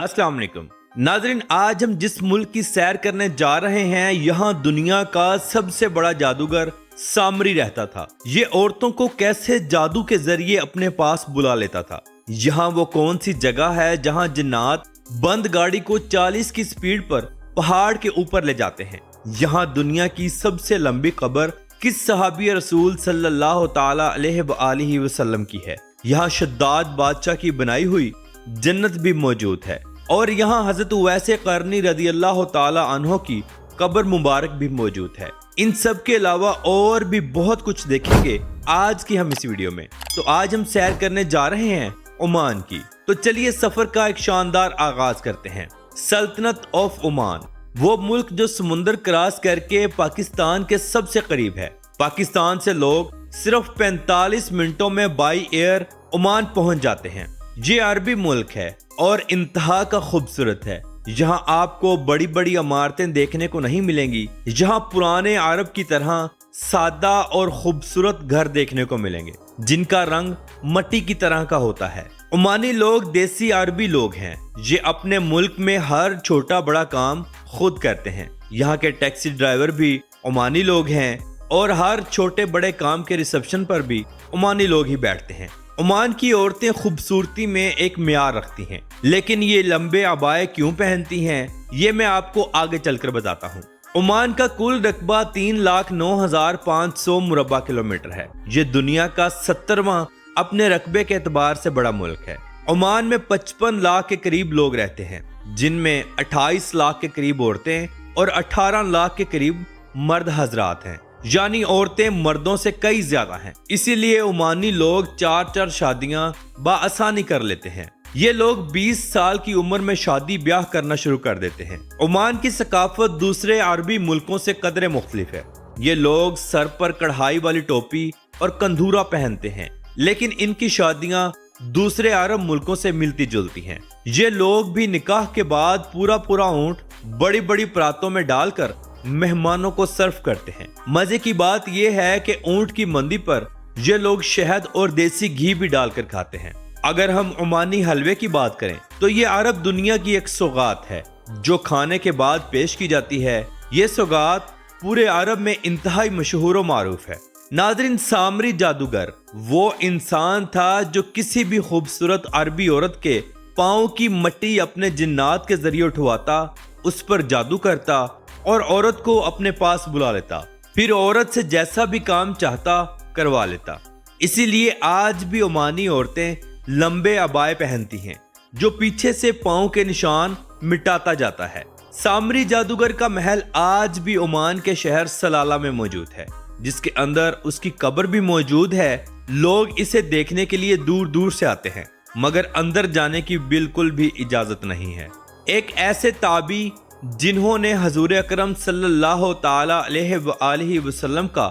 अस्सलाम वालेकुम नाज़रीन, आज हम जिस मुल्क की सैर करने जा रहे हैं, यहाँ दुनिया का सबसे बड़ा जादूगर सामरी रहता था। ये औरतों को कैसे जादू के जरिए अपने पास बुला लेता था। यहाँ वो कौन सी जगह है जहाँ जिन्नात बंद गाड़ी को 40 की स्पीड पर पहाड़ के ऊपर ले जाते हैं। यहाँ दुनिया की सबसे लंबी कब्र किस सहाबी रसूल सल्लल्लाहु ताला अलैहि वसल्लम की है। यहाँ शद्दाद बादशाह की बनाई हुई जन्नत भी मौजूद है और यहाँ हजरत उवैस करनी रदी अल्लाह ताला अन्हो की कब्र मुबारक भी मौजूद है। इन सब के अलावा और भी बहुत कुछ देखेंगे आज की हम इस वीडियो में। तो आज हम सैर करने जा रहे हैं ओमान की। तो चलिए सफर का एक शानदार आगाज करते हैं। सल्तनत ऑफ ओमान वो मुल्क जो समुंदर क्रॉस करके पाकिस्तान के सबसे करीब है। पाकिस्तान से लोग सिर्फ 45 मिनटों में बाई एयर ओमान पहुंच जाते हैं। ये अरबी मुल्क है और इंतहा का खूबसूरत है। यहाँ आपको बड़ी बड़ी इमारतें देखने को नहीं मिलेंगी। यहाँ पुराने अरब की तरह सादा और खूबसूरत घर देखने को मिलेंगे जिनका रंग मट्टी की तरह का होता है। ओमानी लोग देसी अरबी लोग हैं। ये अपने मुल्क में हर छोटा बड़ा काम खुद करते हैं। यहाँ के टैक्सी ड्राइवर भी ओमानी लोग हैं और हर छोटे बड़े काम के रिसेप्शन पर भी ओमानी लोग ही बैठते हैं। ओमान की औरतें खूबसूरती में एक मियार रखती हैं, लेकिन ये लंबे अबाए क्यों पहनती हैं ये मैं आपको आगे चलकर बताता हूँ। ओमान का कुल रकबा 3,09,500 मुरब्बा किलोमीटर है। ये दुनिया का 70वां अपने रकबे के एतबार से बड़ा मुल्क है। ओमान में 55 लाख के करीब लोग रहते हैं, जिनमें 28 लाख के करीब औरतें और 18 लाख के करीब मर्द हजरात हैं, यानी औरतें मर्दों से कई ज्यादा हैं। इसीलिए ओमानी लोग 4 शादियां बआसानी कर लेते हैं। ये लोग 20 साल की उम्र में शादी ब्याह करना शुरू कर देते हैं। ओमान की सकाफत दूसरे अरबी मुल्कों से कदरे मुख्तलिफ है। ये लोग सर पर कढ़ाई वाली टोपी और कंधूरा पहनते हैं, लेकिन इनकी शादियां दूसरे अरब मुल्कों से मिलती जुलती हैं। ये लोग भी निकाह के बाद पूरा ऊंट बड़ी बड़ी परातों में डालकर मेहमानों को सर्व करते हैं। मजे की बात यह है कि ऊंट की मंदी पर ये लोग शहद और देसी घी भी डालकर खाते हैं। अगर हम ओमानी हलवे की बात करें तो ये अरब दुनिया की एक सौगात है जो खाने के बाद पेश की जाती है। ये सौगात पूरे अरब में इंतहाई मशहूर और मारूफ है। नाज़रीन, सामरी जादूगर वो इंसान था जो किसी भी खूबसूरत अरबी औरत के पाँव की मट्टी अपने जिन्नात के जरिए उठवाता, उस पर जादू करता और औरत को अपने पास बुला लेता। फिर औरत से जैसा भी काम चाहता करवा लेता। इसीलिए आज भी ओमानी औरतें लंबे अबाए पहनती हैं जो पीछे से पाँव के निशान मिटाता जाता है। सामरी जादूगर का महल आज भी ओमान के शहर सलाला में मौजूद है, जिसके अंदर उसकी कब्र भी मौजूद है। लोग इसे देखने के लिए दूर दूर से आते हैं, मगर अंदर जाने की बिल्कुल भी इजाजत नहीं है। एक ऐसे ताबी जिन्होंने हजूर अकरम सल्लल्लाहु ताला अलैहि वसल्लम का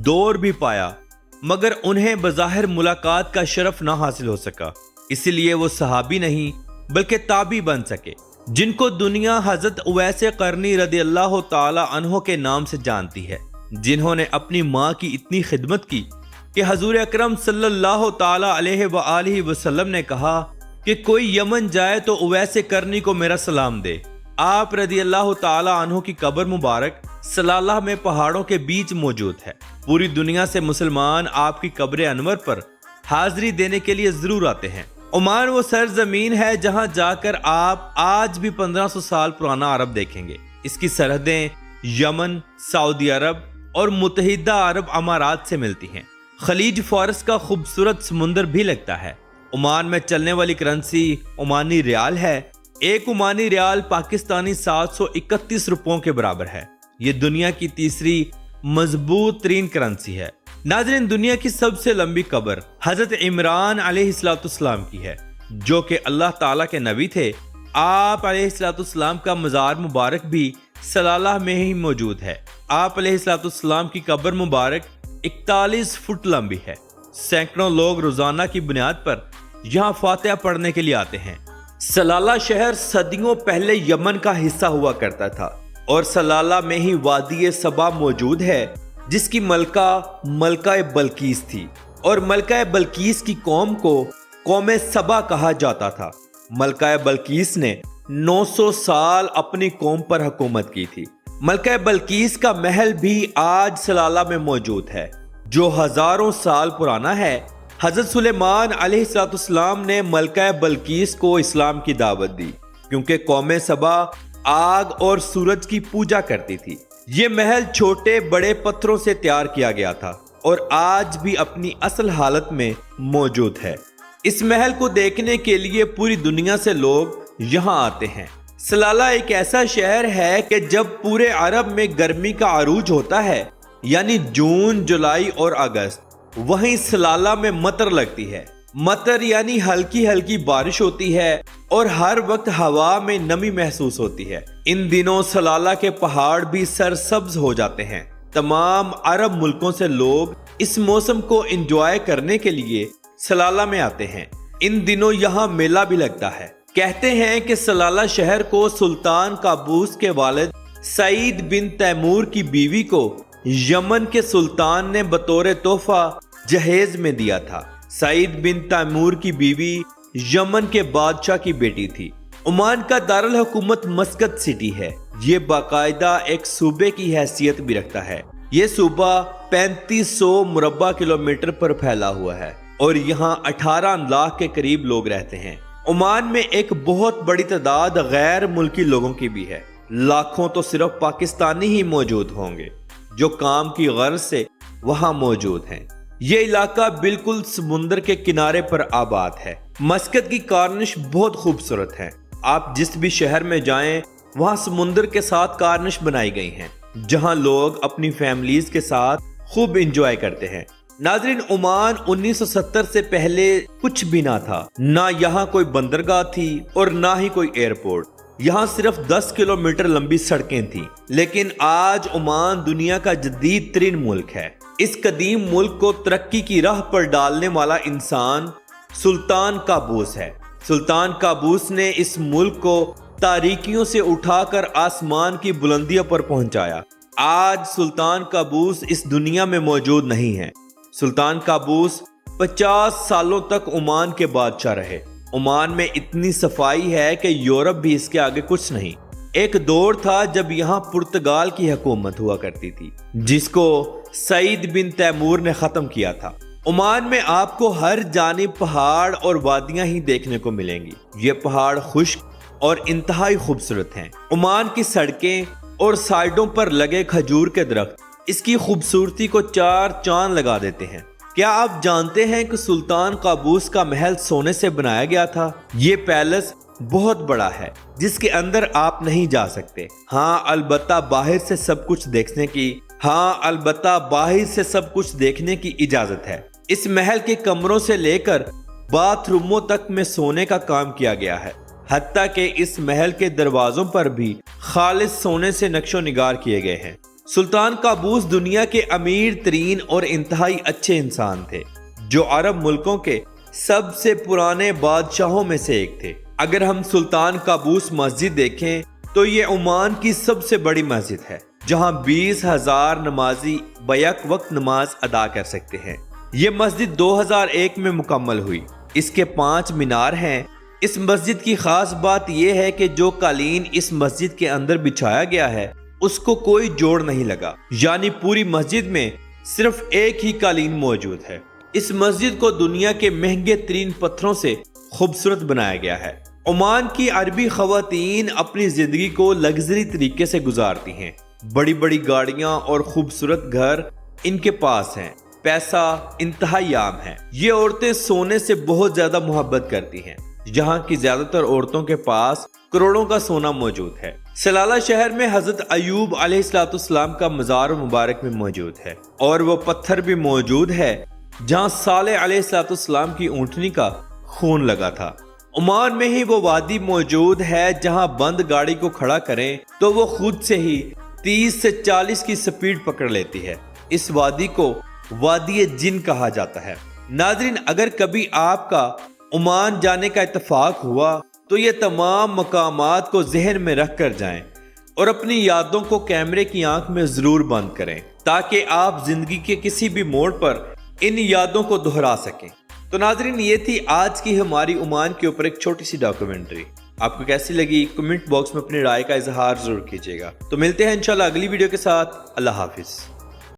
दौर भी पाया, मगर उन्हें बज़ाहिर मुलाकात का शरफ ना हासिल हो सका, इसलिए वो सहाबी नहीं बल्कि ताबी बन सके, जिनको दुनिया हजरत उवैस करनी रदी अल्लाह ताला अन्हो के नाम से जानती है, जिन्होंने अपनी माँ की इतनी खिदमत की कि हजूर अकरम सल्लल्लाहु ताला अलैहि वसल्लम ने कहा कि कोई यमन जाए तो उवैस करनी को मेरा सलाम दे। आप रदी अल्लाह ताला अन्हो की कब्र मुबारक सलाला में पहाड़ों के बीच मौजूद है। पूरी दुनिया से मुसलमान आपकी कब्र अनवर पर हाजिरी देने के लिए जरूर आते हैं। ओमान वो सरजमीन है जहां जाकर आप आज भी 1500 साल पुराना अरब देखेंगे। इसकी सरहदें यमन, सऊदी अरब और मुत्तहिदा अरब अमारात से मिलती हैं। खलीज फारस का खूबसूरत समुंदर भी लगता है। ओमान में चलने वाली करेंसी ओमानी रियाल है। एक ओमानी रियाल पाकिस्तानी 731 रुपयों के बराबर है। ये दुनिया की तीसरी मजबूत तरीन करेंसी है। नाज़रीन, दुनिया की सबसे लंबी कब्र हजरत इमरान अलैहिस्सलाम की है, जो कि अल्लाह ताला के नबी थे। आप अलैहिस्सलाम का मज़ार मुबारक भी सलाला में ही मौजूद है। आप अलैहिस्सलाम की कब्र मुबारक 41 फुट लंबी है। सैकड़ों लोग रोजाना की बुनियाद पर यहाँ फातिहा पढ़ने के लिए आते हैं। सलाला शहर सदियों पहले यमन का हिस्सा हुआ करता था और सलाला में ही वादी सबा मौजूद है, जिसकी मलका बल्कीस थी और मलका बल्कीस की कौम को कौम सबा कहा जाता था। मलका बल्कीस ने 900 साल अपनी कौम पर हुकूमत की थी। मलका बल्कीस का महल भी आज सलाला में मौजूद है, जो हजारों साल पुराना है। हजरत सुलेमान अलैहिस्सलाम ने मलका बल्कीस को इस्लाम की दावत दी, क्योंकि कौम सबा आग और सूरज की पूजा करती थी। ये महल छोटे बड़े पत्थरों से तैयार किया गया था और आज भी अपनी असल हालत में मौजूद है। इस महल को देखने के लिए पूरी दुनिया से लोग यहाँ आते हैं। सलाला एक ऐसा शहर है कि जब पूरे अरब में गर्मी का अरूज होता है, यानी जून, जुलाई और अगस्त, वहीं सलाला में मतर लगती है। मतर यानी हल्की हल्की बारिश होती है और हर वक्त हवा में नमी महसूस होती है। इन दिनों सलाला के पहाड़ भी सरसब्ज हो जाते हैं। तमाम अरब मुल्कों से लोग इस मौसम को एंजॉय करने के लिए सलाला में आते हैं। इन दिनों यहाँ मेला भी लगता है। कहते हैं कि सलाला शहर को सुल्तान काबूस के वालिद सईद बिन तैमूर की बीवी को यमन के सुल्तान ने बतौर तोहफा जहेज में दिया था। सईद बिन तैमूर की बीवी यमन के बादशाह की बेटी थी। ओमान का दारुल हुकूमत मस्कत सिटी है। ये बाकायदा एक सूबे की हैसियत भी रखता है। ये सूबा 3500 मुरब्बा किलोमीटर पर फैला हुआ है और यहाँ 18 लाख के करीब लोग रहते हैं। ओमान में एक बहुत बड़ी तादाद गैर मुल्की लोगों की भी है। लाखों तो सिर्फ पाकिस्तानी ही मौजूद होंगे जो काम की गर्ज से वहाँ मौजूद हैं। ये इलाका बिल्कुल समुंदर के किनारे पर आबाद है। मस्कत की कार्निश बहुत खूबसूरत है। आप जिस भी शहर में जाएं, वहाँ समुंदर के साथ कार्निश बनाई गई हैं, जहाँ लोग अपनी फैमिलीज के साथ खूब इंजॉय करते हैं। नाजरीन, ओमान 1970 से पहले कुछ भी ना था। ना यहाँ कोई बंदरगाह थी और ना ही कोई एयरपोर्ट। यहाँ सिर्फ 10 किलोमीटर लंबी सड़कें थी। लेकिन आज ओमान दुनिया का जदीद तरीन मुल्क है। इस कदीम मुल्क को तरक्की की राह पर डालने वाला इंसान सुल्तान काबूस है। सुल्तान काबूस ने इस मुल्क को तारीकियों से उठाकर आसमान की बुलंदियों पर पहुंचाया। आज सुल्तान काबूस इस दुनिया में मौजूद नहीं है। सुल्तान काबूस 50 सालों तक ओमान के बादशाह रहे। ओमान में इतनी सफाई है कि यूरोप भी इसके आगे कुछ नहीं। एक दौर था जब यहाँ पुर्तगाल की हुकूमत हुआ करती थी, जिसको सईद बिन तैमूर ने खत्म किया था। ओमान में आपको हर जानिब पहाड़ और वादियां ही देखने को मिलेंगी। ये पहाड़ खुश्क और इंतहाई खूबसूरत हैं। ओमान की सड़कें और साइडों पर लगे खजूर के दरख्त इसकी खूबसूरती को 4 चांद लगा देते हैं। क्या आप जानते हैं कि सुल्तान काबूस का महल सोने से बनाया गया था? ये पैलेस बहुत बड़ा है जिसके अंदर आप नहीं जा सकते। हाँ, अलबत्ता बाहर से सब कुछ देखने की इजाजत है। इस महल के कमरों से लेकर बाथरूमों तक में सोने का काम किया गया है। हत्ता कि इस महल के दरवाजों पर भी खालिस सोने से नक्शो निगार किए गए हैं। सुल्तान काबूस दुनिया के अमीर तरीन और इंतहाई अच्छे इंसान थे, जो अरब मुल्कों के सबसे पुराने बादशाहों में से एक थे। अगर हम सुल्तान काबूस मस्जिद देखें तो ये ओमान की सबसे बड़ी मस्जिद है, जहां 20,000 नमाजी बैक वक्त नमाज अदा कर सकते हैं। ये मस्जिद 2001 में मुकम्मल हुई। इसके 5 मीनार हैं। इस मस्जिद की खास बात यह है कि जो कालीन इस मस्जिद के अंदर बिछाया गया है उसको कोई जोड़ नहीं लगा, यानी पूरी मस्जिद में सिर्फ एक ही कालीन मौजूद है। इस मस्जिद को दुनिया के महंगे तरीन पत्थरों से खूबसूरत बनाया गया है। ओमान की अरबी खवातीन अपनी जिंदगी को लग्जरी तरीके से गुजारती हैं। बड़ी बड़ी गाड़ियां और खूबसूरत घर इनके पास हैं। पैसा इंतहाई आम है। ये औरतें सोने से बहुत ज्यादा मोहब्बत करती हैं। यहाँ की ज्यादातर औरतों के पास करोड़ों का सोना मौजूद है। सलाला शहर में हजरत अयूब अलैहिस्सलाम का मजार मुबारक में मौजूद है और वो पत्थर भी मौजूद है जहाँ सालेह अलैहिस्सलाम की ऊँटनी का खून लगा था। ओमान में ही वो वादी मौजूद है जहाँ बंद गाड़ी को खड़ा करें तो वो खुद से ही 30 से 40 की स्पीड पकड़ लेती है। इस वादी को वादी जिन कहा जाता है। नाजरीन, अगर कभी आपका ओमान जाने का इत्तेफाक हुआ तो ये तमाम मकामात को जहन में रख कर जाएं और अपनी यादों को कैमरे की आंख में जरूर बंद करें, ताकि आप जिंदगी के किसी भी मोड़ पर इन यादों को दोहरा सकें। तो नाजरीन, ये थी आज की हमारी ओमान के ऊपर एक छोटी सी डॉक्यूमेंट्री। آپ کو کیسی لگی کمنٹ باکس میں اپنی رائے کا اظہار ضرور کیجیے گا۔ تو ملتے ہیں انشاءاللہ اگلی ویڈیو کے ساتھ۔ اللہ حافظ۔